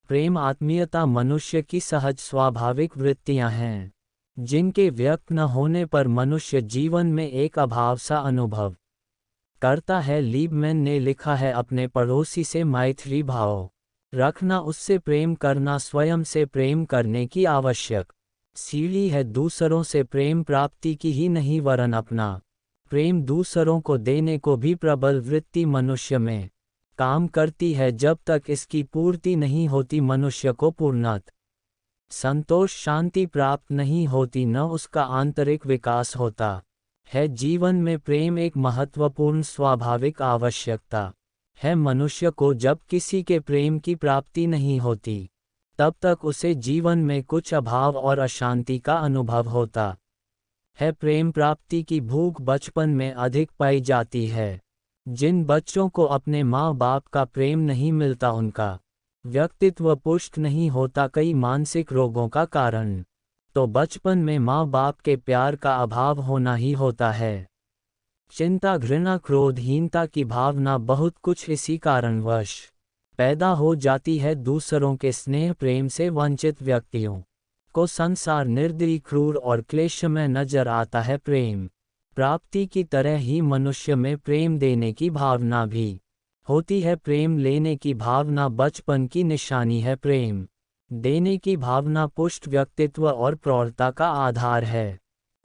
प्रेम आत्मीयता मनुष्य की सहज स्वाभाविक वृत्तियां हैं, जिनके व्यक्त न होने पर मनुष्य जीवन में एक अभाव सा अनुभव करता है। लीबमैन ने लिखा है, अपने पड़ोसी से मैत्री भाव रखना, उससे प्रेम करना स्वयं से प्रेम करने की आवश्यक सीढ़ी है। दूसरों से प्रेम प्राप्ति की ही नहीं वरन अपना प्रेम दूसरों को देने को भी प्रबल वृत्ति मनुष्य में काम करती है। जब तक इसकी पूर्ति नहीं होती मनुष्य को पूर्णत संतोष शांति प्राप्त नहीं होती, न उसका आंतरिक विकास होता है। जीवन में प्रेम एक महत्वपूर्ण स्वाभाविक आवश्यकता है। मनुष्य को जब किसी के प्रेम की प्राप्ति नहीं होती, तब तक उसे जीवन में कुछ अभाव और अशांति का अनुभव होता है। प्रेम प्राप्ति की भूख बचपन में अधिक पाई जाती है। जिन बच्चों को अपने माँ बाप का प्रेम नहीं मिलता, उनका व्यक्तित्व पुष्ट नहीं होता, कई मानसिक रोगों का कारण तो बचपन में माँ बाप के प्यार का अभाव होना ही होता है। चिंता, घृणा, क्रोधहीनता की भावना बहुत कुछ इसी कारणवश पैदा हो जाती है। दूसरों के स्नेह प्रेम से वंचित व्यक्तियों को संसार निर्दयी, क्रूर और क्लेशमय नजर आता है। प्रेम प्राप्ति की तरह ही मनुष्य में प्रेम देने की भावना भी होती है। प्रेम लेने की भावना बचपन की निशानी है। प्रेम देने की भावना पुष्ट व्यक्तित्व और प्रौढ़ता का आधार है।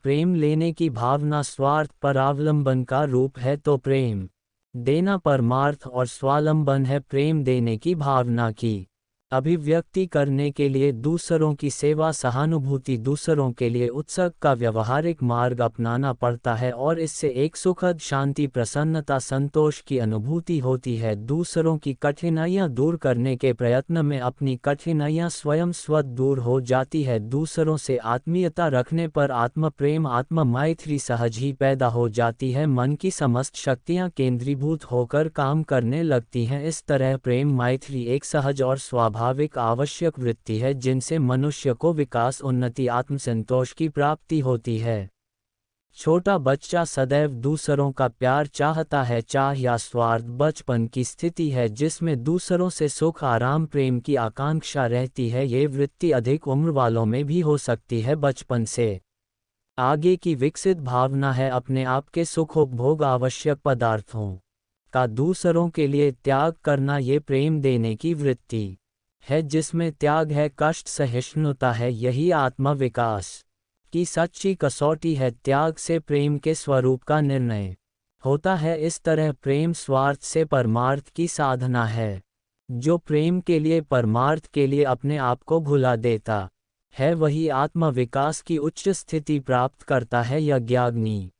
प्रेम लेने की भावना स्वार्थ परावलंबन का रूप है, तो प्रेम देना परमार्थ और स्वावलंबन है। प्रेम देने की भावना की अभिव्यक्ति करने के लिए दूसरों की सेवा, सहानुभूति, दूसरों के लिए उत्सुक का व्यवहारिक मार्ग अपनाना पड़ता है और इससे एक सुखद शांति, प्रसन्नता, संतोष की अनुभूति होती है। दूसरों की कठिनाइयां दूर करने के प्रयत्न में अपनी कठिनाइयां स्वयं स्वतः दूर हो जाती है। दूसरों से आत्मीयता रखने पर आत्म प्रेम, आत्म मैत्री सहज ही पैदा हो जाती है। मन की समस्त शक्तियां केंद्रीभूत होकर काम करने लगती हैं। इस तरह प्रेम मैत्री एक सहज और स्वाभाविक आवश्यक वृत्ति है, जिनसे मनुष्य को विकास, उन्नति, आत्मसंतोष की प्राप्ति होती है। छोटा बच्चा सदैव दूसरों का प्यार चाहता है, चाह या स्वार्थ बचपन की स्थिति है जिसमें दूसरों से सुख, आराम, प्रेम की आकांक्षा रहती है। ये वृत्ति अधिक उम्र वालों में भी हो सकती है। बचपन से आगे की विकसित भावना है अपने आप के सुखोपभोग, आवश्यक पदार्थों का दूसरों के लिए त्याग करना। ये प्रेम देने की वृत्ति है जिसमें त्याग है, कष्ट सहिष्णुता है। यही आत्म विकास की सच्ची कसौटी है। त्याग से प्रेम के स्वरूप का निर्णय होता है। इस तरह प्रेम स्वार्थ से परमार्थ की साधना है। जो प्रेम के लिए, परमार्थ के लिए अपने आप को भुला देता है, वही आत्म विकास की उच्च स्थिति प्राप्त करता है। यज्ञाग्नि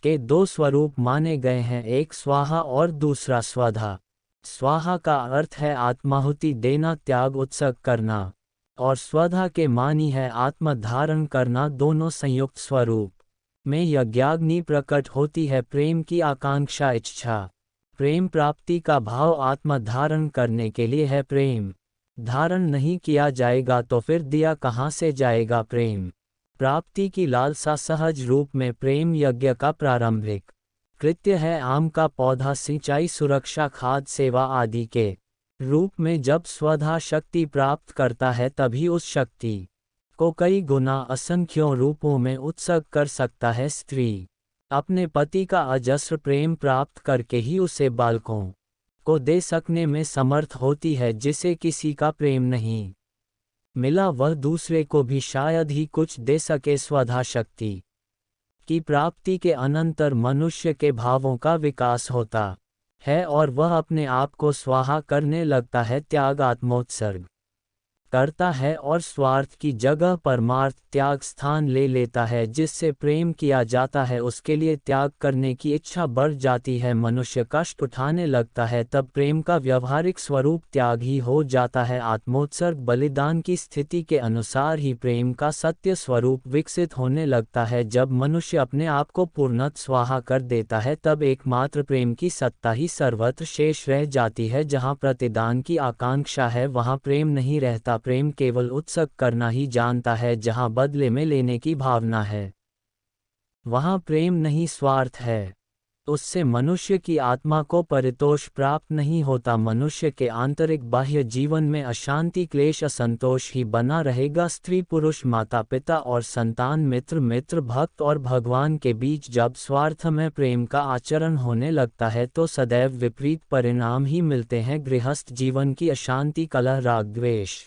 के दो स्वरूप माने गए हैं, एक स्वाहा और दूसरा स्वधा। स्वाहा का अर्थ है आत्माहुति देना, त्याग, उत्सर्ग करना, और स्वधा के मानी है आत्म धारण करना। दोनों संयुक्त स्वरूप में यज्ञाग्नि प्रकट होती है। प्रेम की आकांक्षा, इच्छा, प्रेम प्राप्ति का भाव आत्म धारण करने के लिए है। प्रेम धारण नहीं किया जाएगा तो फिर दिया कहाँ से जाएगा। प्रेम प्राप्ति की लालसा सहज रूप में प्रेम यज्ञ का प्रारंभिक कृत्य है। आम का पौधा सिंचाई, सुरक्षा, खाद, सेवा आदि के रूप में जब स्वधा शक्ति प्राप्त करता है, तभी उस शक्ति को कई गुना असंख्यों रूपों में उत्सर्ग कर सकता है। स्त्री अपने पति का अजस्र प्रेम प्राप्त करके ही उसे बालकों को दे सकने में समर्थ होती है। जिसे किसी का प्रेम नहीं मिला, वह दूसरे को भी शायद ही कुछ दे सके। स्वधा शक्ति की प्राप्ति के अनंतर मनुष्य के भावों का विकास होता है और वह अपने आप को स्वाहा करने लगता है। त्याग आत्मोत्सर्ग करता है और स्वार्थ की जगह परमार्थ त्याग स्थान ले लेता है। जिससे प्रेम किया जाता है उसके लिए त्याग करने की इच्छा बढ़ जाती है। मनुष्य कष्ट उठाने लगता है, तब प्रेम का व्यवहारिक स्वरूप त्याग ही हो जाता है। आत्मोत्सर्ग, बलिदान की स्थिति के अनुसार ही प्रेम का सत्य स्वरूप विकसित होने लगता है। जब मनुष्य अपने आप को पूर्णतः स्वाहा कर देता है, तब एकमात्र प्रेम की सत्ता ही सर्वत्र शेष रह जाती है। जहाँ प्रतिदान की आकांक्षा है, वहाँ प्रेम नहीं रहता। प्रेम केवल उत्सर्ग करना ही जानता है। जहाँ बदले में लेने की भावना है, वहाँ प्रेम नहीं, स्वार्थ है। उससे मनुष्य की आत्मा को परितोष प्राप्त नहीं होता। मनुष्य के आंतरिक बाह्य जीवन में अशांति, क्लेश, असंतोष ही बना रहेगा। स्त्री पुरुष, माता पिता और संतान, मित्र भक्त और भगवान के बीच जब स्वार्थ में प्रेम का आचरण होने लगता है तो सदैव विपरीत परिणाम ही मिलते हैं। गृहस्थ जीवन की अशांति, कलह, राग, द्वेष,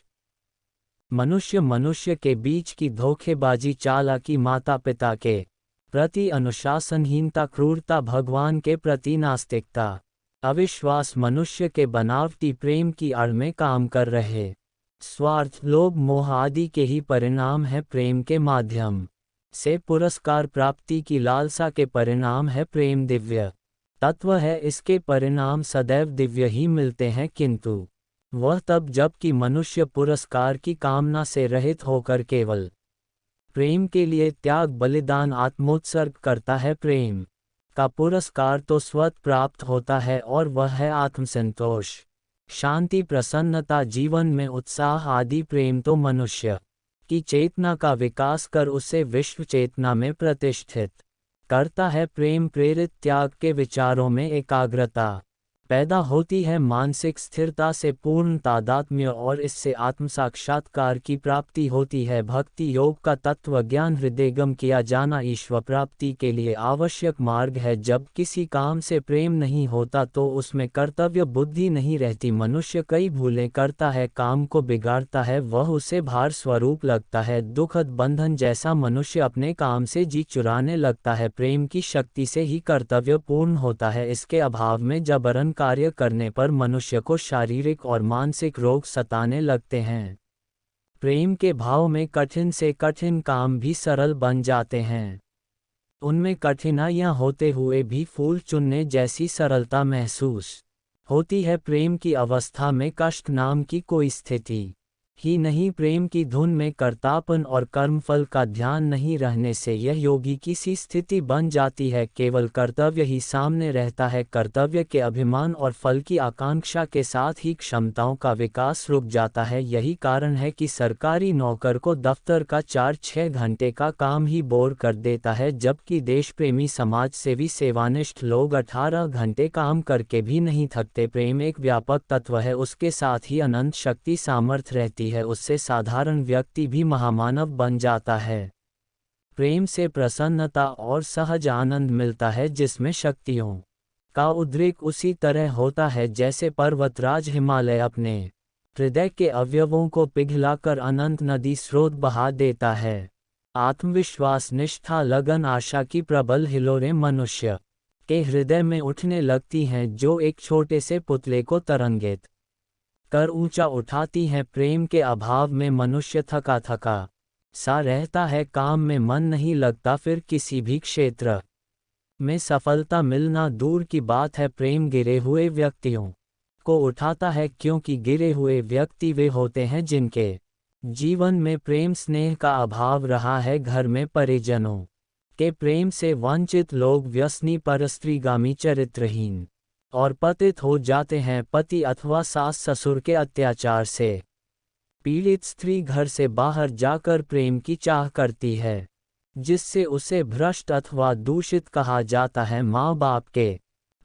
मनुष्य के बीच की धोखेबाजी, चालाकी, माता पिता के प्रति अनुशासनहीनता, क्रूरता, भगवान के प्रति नास्तिकता, अविश्वास, मनुष्य के बनावटी प्रेम की आड़ में काम कर रहे स्वार्थ, लोभ, मोह आदि के ही परिणाम है। प्रेम के माध्यम से पुरस्कार प्राप्ति की लालसा के परिणाम है। प्रेम दिव्य तत्व है, इसके परिणाम सदैव दिव्य ही मिलते हैं, किंतु वह तब जबकि मनुष्य पुरस्कार की कामना से रहित होकर केवल प्रेम के लिए त्याग, बलिदान, आत्मोत्सर्ग करता है। प्रेम का पुरस्कार तो स्वतः प्राप्त होता है और वह है आत्मसंतोष, शांति, प्रसन्नता, जीवन में उत्साह आदि। प्रेम तो मनुष्य की चेतना का विकास कर उसे विश्व चेतना में प्रतिष्ठित करता है। प्रेम प्रेरित त्याग के विचारों में एकाग्रता पैदा होती है, मानसिक स्थिरता से पूर्ण तादात्म्य और इससे आत्म साक्षात्कार की प्राप्ति होती है। भक्ति योग का तत्व ज्ञान हृदयगम किया जाना ईश्वर प्राप्ति के लिए आवश्यक मार्ग है। जब किसी काम से प्रेम नहीं होता तो उसमें कर्तव्य बुद्धि नहीं रहती। मनुष्य कई भूलें करता है, काम को बिगाड़ता है, वह उसे भार स्वरूप लगता है, दुखद बंधन जैसा। मनुष्य अपने काम से जी चुराने लगता है। प्रेम की शक्ति से ही कर्तव्य पूर्ण होता है। इसके अभाव में जबरन कार्य करने पर मनुष्य को शारीरिक और मानसिक रोग सताने लगते हैं। प्रेम के भाव में कठिन से कठिन काम भी सरल बन जाते हैं। उनमें कठिनाइयां होते हुए भी फूल चुनने जैसी सरलता महसूस होती है। प्रेम की अवस्था में कष्ट नाम की कोई स्थिति ही नहीं। प्रेम की धुन में कर्तापन और कर्मफल का ध्यान नहीं रहने से यह योगी की सी स्थिति बन जाती है। केवल कर्तव्य ही सामने रहता है। कर्तव्य के अभिमान और फल की आकांक्षा के साथ ही क्षमताओं का विकास रुक जाता है। यही कारण है कि सरकारी नौकर को दफ्तर का 4-6 घंटे का काम ही बोर कर देता है, जबकि देश प्रेमी समाज सेवी सेवानिष्ठ लोग 18 घंटे काम करके भी नहीं थकते। प्रेम एक व्यापक तत्व है, उसके साथ ही अनंत शक्ति सामर्थ्य रहती है। उससे साधारण व्यक्ति भी महामानव बन जाता है। प्रेम से प्रसन्नता और सहज आनंद मिलता है, जिसमें शक्तियों का उद्रेक उसी तरह होता है जैसे पर्वतराज हिमालय अपने हृदय के अवयवों को पिघलाकर अनंत नदी स्रोत बहा देता है। आत्मविश्वास, निष्ठा, लगन, आशा की प्रबल हिलोरें मनुष्य के हृदय में उठने लगती हैं, जो एक छोटे से पुतले को तरंगित कर ऊंचा उठाती हैं। प्रेम के अभाव में मनुष्य थका थका सा रहता है, काम में मन नहीं लगता, फिर किसी भी क्षेत्र में सफलता मिलना दूर की बात है। प्रेम गिरे हुए व्यक्तियों को उठाता है, क्योंकि गिरे हुए व्यक्ति वे होते हैं जिनके जीवन में प्रेम स्नेह का अभाव रहा है। घर में परिजनों के प्रेम से वंचित लोग व्यसनी, परस्त्रीगामी, चरित्रहीन और पतित हो जाते हैं। पति अथवा सास ससुर के अत्याचार से पीड़ित स्त्री घर से बाहर जाकर प्रेम की चाह करती है, जिससे उसे भ्रष्ट अथवा दूषित कहा जाता है। माँ बाप के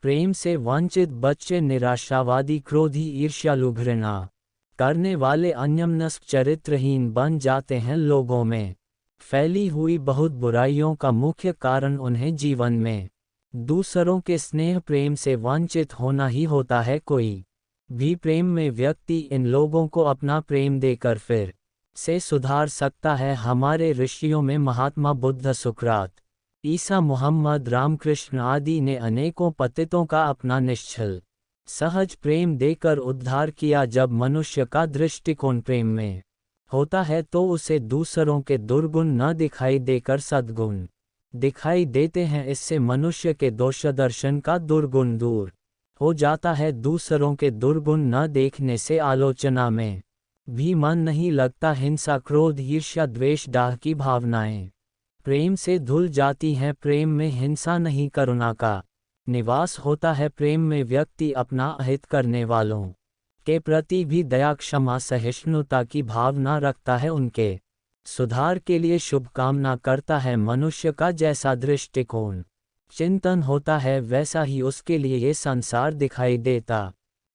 प्रेम से वंचित बच्चे निराशावादी, क्रोधी, ईर्ष्यालु, घृणा करने वाले, अन्यमनस्क, चरित्रहीन बन जाते हैं। लोगों में फैली हुई बहुत बुराइयों का मुख्य कारण उन्हें जीवन में दूसरों के स्नेह प्रेम से वंचित होना ही होता है। कोई भी प्रेम में व्यक्ति इन लोगों को अपना प्रेम देकर फिर से सुधार सकता है। हमारे ऋषियों में महात्मा बुद्ध, सुकरात, ईसा, मोहम्मद, रामकृष्ण आदि ने अनेकों पतितों का अपना निश्चल सहज प्रेम देकर उद्धार किया। जब मनुष्य का दृष्टिकोण प्रेम में होता है तो उसे दूसरों के दुर्गुण न दिखाई देकर सद्गुण दिखाई देते हैं। इससे मनुष्य के दोष दर्शन का दुर्गुण दूर हो जाता है। दूसरों के दुर्गुण न देखने से आलोचना में भी मन नहीं लगता। हिंसा, क्रोध, ईर्ष्या, द्वेष, डाह की भावनाएं प्रेम से धुल जाती हैं। प्रेम में हिंसा नहीं, करुणा का निवास होता है। प्रेम में व्यक्ति अपना अहित करने वालों के प्रति भी दया, क्षमा, सहिष्णुता की भावना रखता है, उनके सुधार के लिए शुभकामना करता है। मनुष्य का जैसा दृष्टिकोण चिंतन होता है वैसा ही उसके लिए ये संसार दिखाई देता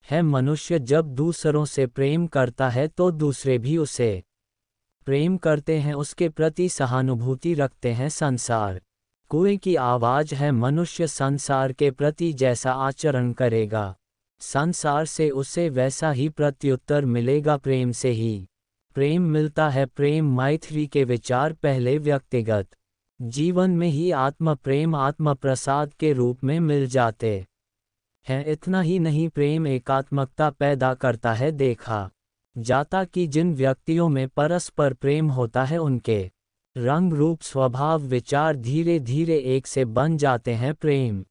है। मनुष्य जब दूसरों से प्रेम करता है तो दूसरे भी उसे प्रेम करते हैं, उसके प्रति सहानुभूति रखते हैं। संसार कुएं की आवाज है, मनुष्य संसार के प्रति जैसा आचरण करेगा संसार से उसे वैसा ही प्रत्युत्तर मिलेगा। प्रेम से ही प्रेम मिलता है। प्रेम मैत्री के विचार पहले व्यक्तिगत जीवन में ही आत्म प्रेम आत्म प्रसाद के रूप में मिल जाते हैं। इतना ही नहीं, प्रेम एकात्मकता पैदा करता है। देखा जाता कि जिन व्यक्तियों में परस्पर प्रेम होता है उनके रंग रूप स्वभाव विचार धीरे धीरे एक से बन जाते हैं। प्रेम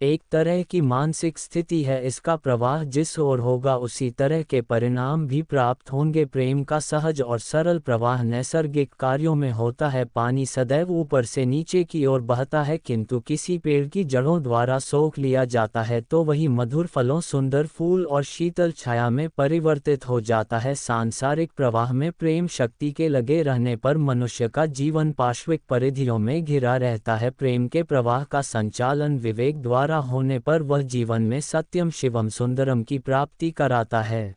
एक तरह की मानसिक स्थिति है, इसका प्रवाह जिस ओर होगा उसी तरह के परिणाम भी प्राप्त होंगे। प्रेम का सहज और सरल प्रवाह नैसर्गिक कार्यों में होता है। पानी सदैव ऊपर से नीचे की ओर बहता है, किंतु किसी पेड़ की जड़ों द्वारा सोख लिया जाता है तो वही मधुर फलों, सुंदर फूल और शीतल छाया में परिवर्तित हो जाता है। सांसारिक प्रवाह में प्रेम शक्ति के लगे रहने पर मनुष्य का जीवन पार्श्विक परिधियों में घिरा रहता है। प्रेम के प्रवाह का संचालन विवेक द्वारा होने पर वह जीवन में सत्यम शिवम सुंदरम की प्राप्ति कराता है।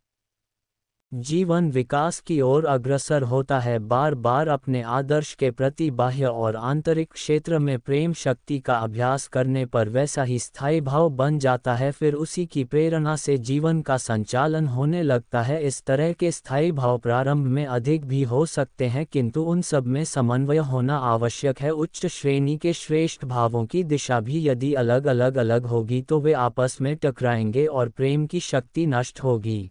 जीवन विकास की ओर अग्रसर होता है। बार बार अपने आदर्श के प्रति बाह्य और आंतरिक क्षेत्र में प्रेम शक्ति का अभ्यास करने पर वैसा ही स्थायी भाव बन जाता है। फिर उसी की प्रेरणा से जीवन का संचालन होने लगता है। इस तरह के स्थायी भाव प्रारंभ में अधिक भी हो सकते हैं, किंतु उन सब में समन्वय होना आवश्यक है। उच्च श्रेणी के श्रेष्ठ भावों की दिशा भी यदि अलग अलग होगी तो वे आपस में टकराएंगे और प्रेम की शक्ति नष्ट होगी।